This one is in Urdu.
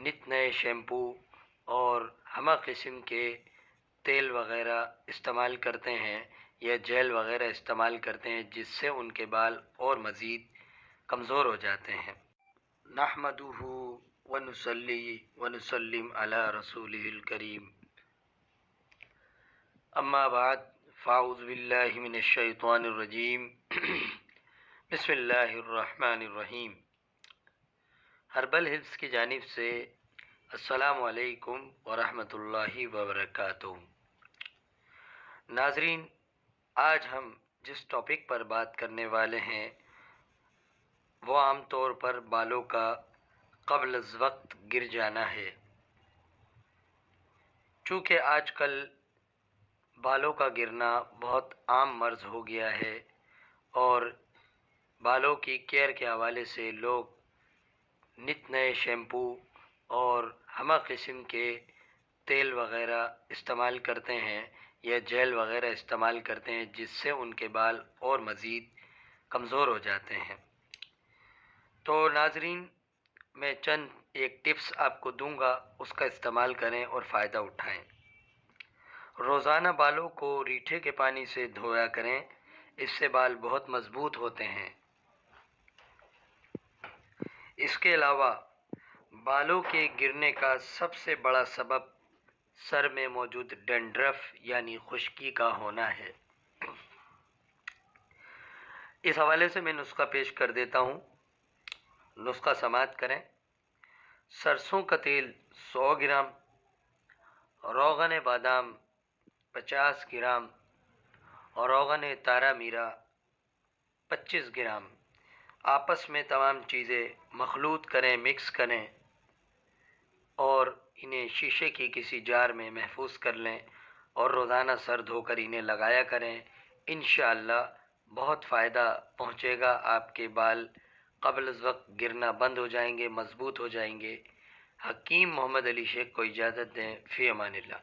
نت نئے شیمپو اور ہمہ قسم کے تیل وغیرہ استعمال کرتے ہیں یا جیل وغیرہ استعمال کرتے ہیں، جس سے ان کے بال اور مزید کمزور ہو جاتے ہیں۔ نحمدہ ونصلی ونسلم علی رسولہ الکریم، اما بعد فاعوذ باللہ من الشیطان الرجیم بسم اللہ الرحمن الرحیم۔ ہربل ہلز کی جانب سے السلام علیکم ورحمۃ اللہ وبرکاتہ۔ ناظرین، آج ہم جس ٹاپک پر بات کرنے والے ہیں وہ عام طور پر بالوں کا قبل از وقت گر جانا ہے۔ چونکہ آج کل بالوں کا گرنا بہت عام مرض ہو گیا ہے اور بالوں کی کیئر کے حوالے سے لوگ نت نئے شیمپو اور ہمہ قسم کے تیل وغیرہ استعمال کرتے ہیں یا جیل وغیرہ استعمال کرتے ہیں، جس سے ان کے بال اور مزید کمزور ہو جاتے ہیں۔ تو ناظرین، میں چند ایک ٹپس آپ کو دوں گا، اس کا استعمال کریں اور فائدہ اٹھائیں۔ روزانہ بالوں کو ریٹھے کے پانی سے دھویا کریں، اس سے بال بہت مضبوط ہوتے ہیں۔ اس کے علاوہ بالوں کے گرنے کا سب سے بڑا سبب سر میں موجود ڈینڈرف یعنی خشکی کا ہونا ہے۔ اس حوالے سے میں نسخہ پیش کر دیتا ہوں، نسخہ سماعت کریں۔ سرسوں کا تیل 100 گرام، روغن بادام 50 گرام اور روغن تارا میرا 25 گرام، آپس میں تمام چیزیں مخلوط کریں، مکس کریں اور انہیں شیشے کی کسی جار میں محفوظ کر لیں اور روزانہ سر دھو کر انہیں لگایا کریں۔ انشاءاللہ بہت فائدہ پہنچے گا، آپ کے بال قبل از وقت گرنا بند ہو جائیں گے، مضبوط ہو جائیں گے۔ حکیم محمد علی شیخ کو اجازت دیں، فی امان اللہ۔